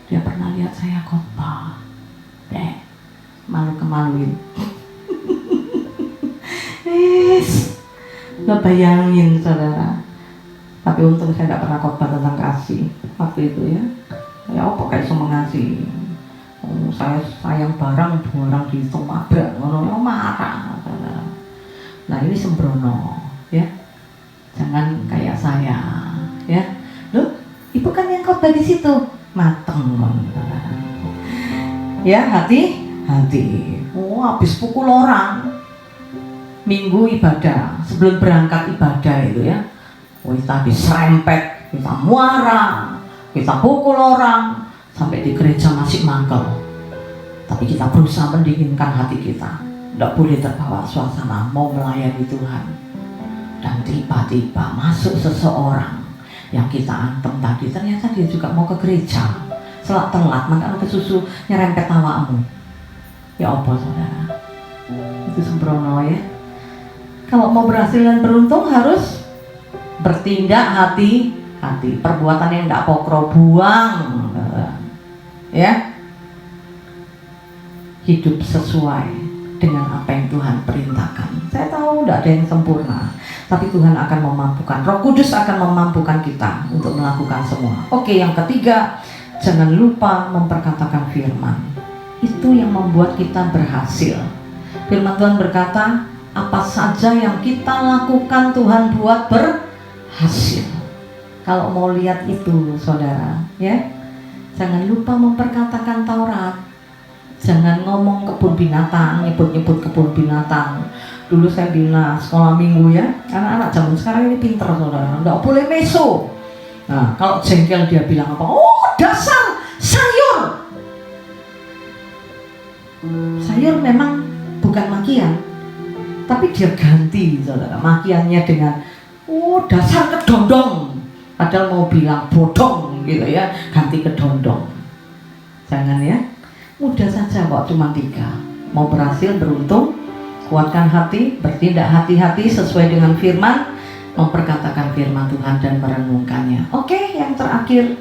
Speaker 2: dia pernah lihat saya khotbah. Malu-kemaluin. Lo bayangin saudara. Tapi untung saya tidak pernah khotbah tentang kasih waktu itu ya. Ya apa kayak iso mengasihi. Saya sayang barang dihitung mabrak, ngono marah saudara. Nah ini sembrono ya. Jangan kayak saya ya. Loh, ibu kan yang khotbah di situ. Mateng saudara. Ya, hati. Habis pukul orang. Minggu ibadah, sebelum berangkat ibadah itu ya. Kita diserempet, kita muara, kita pukul orang, sampai di gereja masih mangkel. Tapi kita berusaha mendinginkan hati kita. Tidak boleh terbawa suasana mau melayani Tuhan. Dan tiba-tiba masuk seseorang yang kita antem tadi, ternyata dia juga mau ke gereja. Selak telat, maka kesusu nyerempet tawamu. Ya apa saudara? Itu sembrono ya. Kalau mau berhasil dan beruntung harus bertindak hati-hati. Perbuatan yang tidak pokro buang. Ya. Hidup sesuai dengan apa yang Tuhan perintahkan. Saya tahu tidak ada yang sempurna, tapi Tuhan akan memampukan. Roh Kudus akan memampukan kita untuk melakukan semua. Oke, yang ketiga, jangan lupa memperkatakan firman. Itu yang membuat kita berhasil. Firman Tuhan berkata, apa saja yang kita lakukan Tuhan buat berhasil. Kalau mau lihat itu saudara ya, jangan lupa memperkatakan Taurat. Jangan ngomong kebun binatang, nyebut-nyebut kebun binatang. Dulu saya bina sekolah minggu ya, anak-anak zaman sekarang ini pinter saudara, nggak boleh meso. Nah kalau jengkel dia bilang apa? Oh dasar sayur. Sayur memang bukan makian, tapi dia ganti saudara makiannya dengan oh dasar kedondong. Padahal mau bilang bodong gitu ya, ganti kedondong. Jangan ya. Mudah saja kok, cuma 3. Mau berhasil, beruntung, kuatkan hati, bertindak hati-hati sesuai dengan firman, memperkatakan firman Tuhan dan merenungkannya. Oke, yang terakhir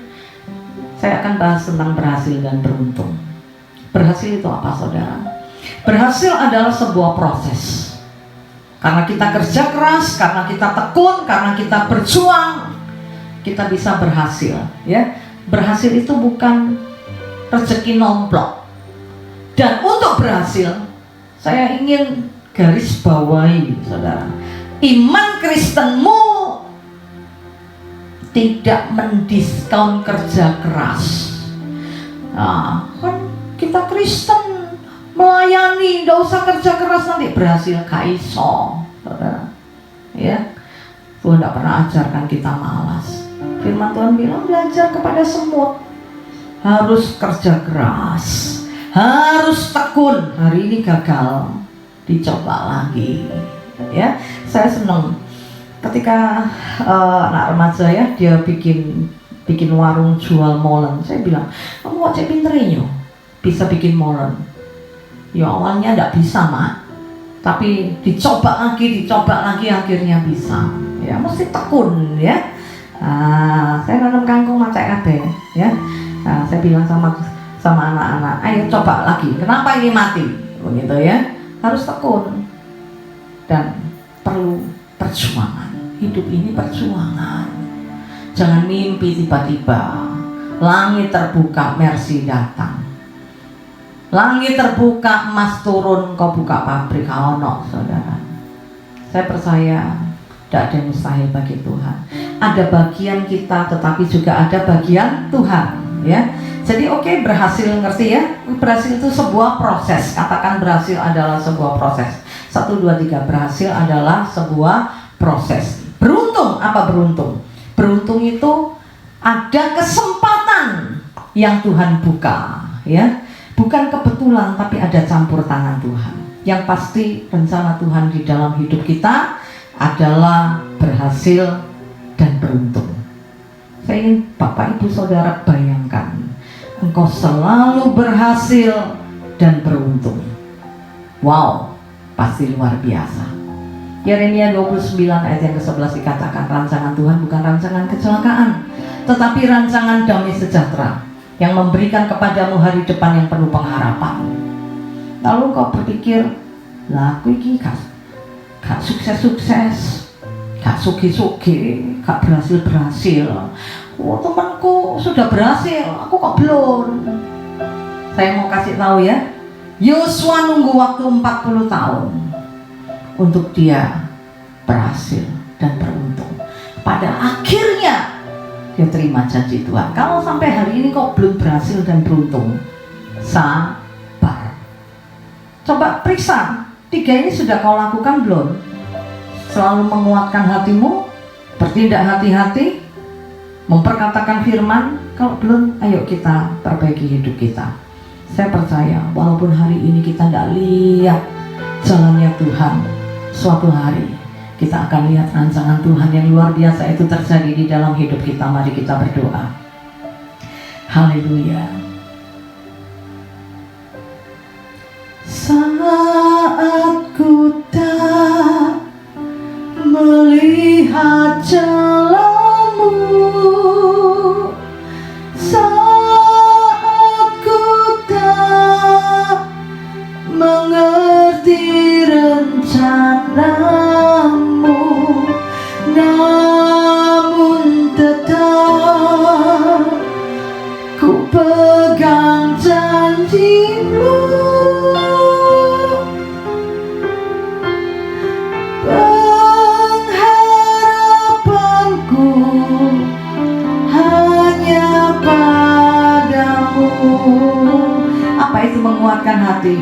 Speaker 2: saya akan bahas tentang berhasil dan beruntung. Berhasil itu apa saudara? Berhasil adalah sebuah proses. Karena kita kerja keras, karena kita tekun, karena kita berjuang, kita bisa berhasil ya. Berhasil itu bukan rezeki nomplok. Dan untuk berhasil, saya ingin garis bawahi saudara, iman Kristenmu tidak mendiskon kerja keras. Nah, kan kita Kristen melayani, nggak usah kerja keras nanti berhasil, kaiso saudara ya. Tuhan tidak pernah ajarkan kita malas. Firman Tuhan bilang belajar kepada semut, harus kerja keras, harus tekun. Hari ini gagal, dicoba lagi ya. Saya senang ketika anak remaja ya, dia bikin warung jual molen. Saya bilang, kamu kok cek pinternya bisa bikin molen. Ya awalnya enggak bisa mak, tapi dicoba lagi akhirnya bisa ya. Mesti tekun ya. Saya nanam kangkung macak kabeh ya. Saya bilang sama anak-anak, ayo coba lagi. Kenapa ini mati? Begitu ya. Harus tekun dan perlu perjuangan. Hidup ini perjuangan. Jangan mimpi tiba-tiba langit terbuka, Mercy datang. Langit terbuka, emas turun, kau buka pabrik, ono saudara. Saya percaya tidak ada yang mustahil bagi Tuhan. Ada bagian kita, tetapi juga ada bagian Tuhan ya. Jadi oke, berhasil, ngerti ya? Berhasil itu sebuah proses. Katakan berhasil adalah sebuah proses. 1, 2, 3, berhasil adalah sebuah proses. Beruntung, apa beruntung? Beruntung itu ada kesempatan yang Tuhan buka, ya. Bukan kebetulan, tapi ada campur tangan Tuhan. Yang pasti rencana Tuhan di dalam hidup kita adalah berhasil dan beruntung. Saya ingin Bapak Ibu Saudara bayangkan, engkau selalu berhasil dan beruntung. Wow, pasti luar biasa. Yeremia 29 ayat yang ke-11 dikatakan, rancangan Tuhan bukan rancangan kecelakaan, tetapi rancangan damai sejahtera yang memberikan kepadamu hari depan yang penuh pengharapan. Lalu kau berpikir, lah aku ini gak sukses-sukses, gak sugi-sugi, gak berhasil-berhasil. Oh, temanku sudah berhasil, aku kok belum. Saya mau kasih tahu ya, Yosua nunggu waktu 40 tahun untuk dia berhasil dan beruntung. Pada akhirnya dia terima janji Tuhan. Kalau sampai hari ini kok belum berhasil dan beruntung, sabar. Coba periksa, 3 ini sudah kau lakukan belum? Selalu menguatkan hatimu, bertindak hati-hati, memperkatakan firman. Kalau belum, ayo kita perbaiki hidup kita. Saya percaya walaupun hari ini kita tidak lihat jalannya Tuhan, suatu hari kita akan lihat rancangan Tuhan yang luar biasa itu terjadi di dalam hidup kita. Mari kita berdoa. Haleluya. Saat ku tak melihat jalanmu, saat ku tak mengerti rencanamu, namun tetap ku pegang janjimu. Pengharapanku hanya padamu. Apa itu menguatkan hati?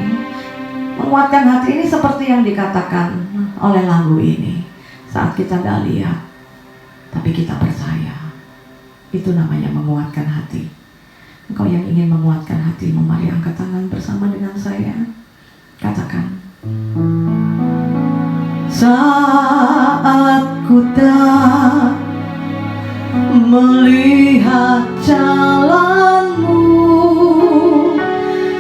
Speaker 2: Menguatkan hati ini seperti yang dikatakan oleh lagu ini. Saat kita tidak lihat, tapi kita percaya. Itu namanya menguatkan hati. Engkau yang ingin menguatkan hatimu, mari angkat tangan bersama dengan saya. Katakan, saat ku tak melihat jalanmu,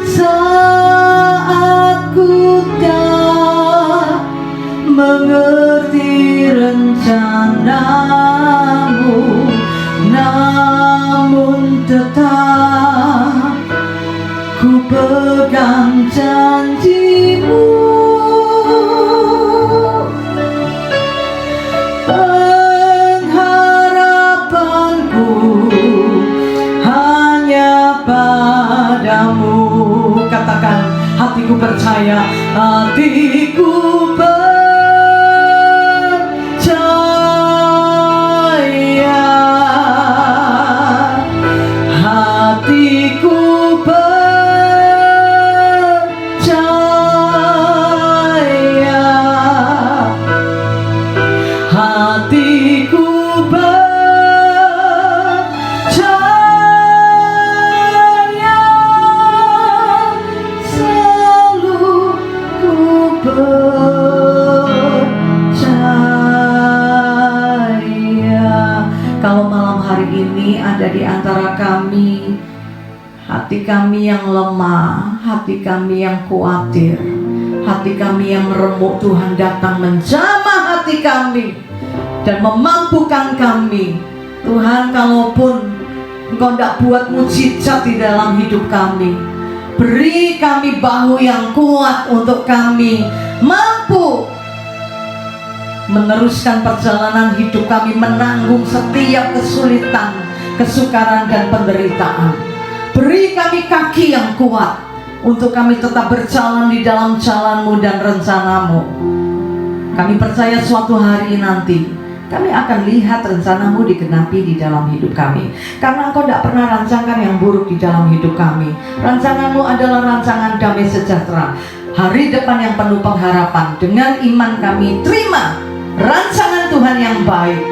Speaker 2: saat ku tak mengerti rencanamu, namun tetap ku pegang janjimu. Pengharapanku hanya padamu. Katakan, hatiku percaya, hatiku percaya, hatiku percaya, hatiku percaya, selalu ku percaya. Kalau malam hari ini ada di antara kami, hati kami yang lemah, hati kami yang khawatir, hati kami yang remuk, Tuhan datang menjamah hati kami dan memampukan kami. Tuhan, kalaupun Engkau tidak buat mujizat di dalam hidup kami, beri kami bahu yang kuat untuk kami mampu meneruskan perjalanan hidup kami, menanggung setiap kesulitan, kesukaran dan penderitaan. Beri kami kaki yang kuat untuk kami tetap berjalan di dalam jalan-Mu dan rencana-Mu. Kami percaya suatu hari nanti kami akan lihat rencana-Mu digenapi di dalam hidup kami, karena Engkau tidak pernah rancangkan yang buruk di dalam hidup kami. Rancangan-Mu adalah rancangan damai sejahtera, hari depan yang penuh pengharapan. Dengan iman kami terima rancangan Tuhan yang baik.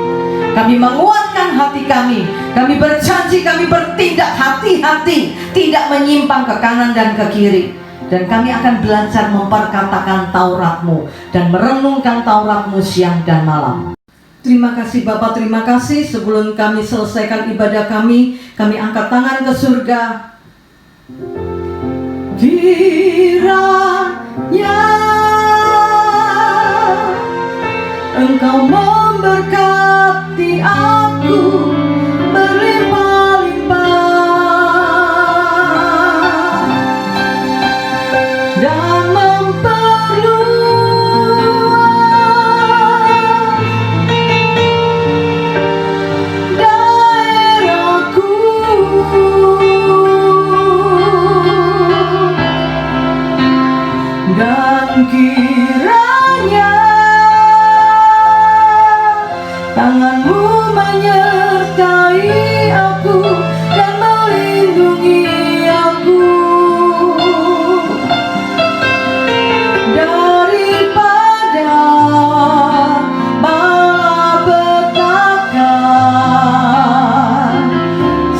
Speaker 2: Kami menguatkan hati kami. Kami berjanji, kami bertindak hati-hati, tidak menyimpang ke kanan dan ke kiri. Dan kami akan belajar memperkatakan Taurat-Mu dan merenungkan Taurat-Mu siang dan malam. Terima kasih Bapak, terima kasih. Sebelum kami selesaikan ibadah kami angkat tangan ke surga. Kiranya Engkau memberkati aku berlimpah-limpah dan memperluas daerahku, dan kiranya tangan-Mu menyertai aku dan melindungi aku daripada malapetaka,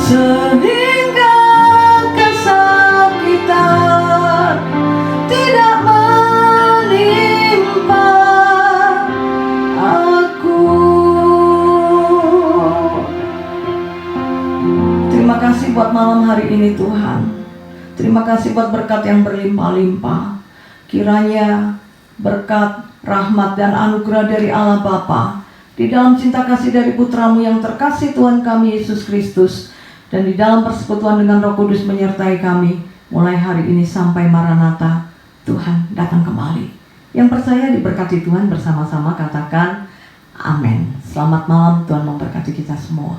Speaker 2: sehingga kesakitan tidak menimpa aku. Terima kasih buat malam hari ini Tuhan. Terima kasih buat berkat yang berlimpah-limpah. Kiranya berkat, rahmat, dan anugerah dari Allah Bapa, di dalam cinta kasih dari Putra-Mu yang terkasih Tuhan kami Yesus Kristus, dan di dalam persekutuan dengan Roh Kudus menyertai kami mulai hari ini sampai Maranatha, Tuhan datang kembali. Yang percaya diberkati Tuhan bersama-sama katakan amin. Selamat malam, Tuhan memberkati kita semua.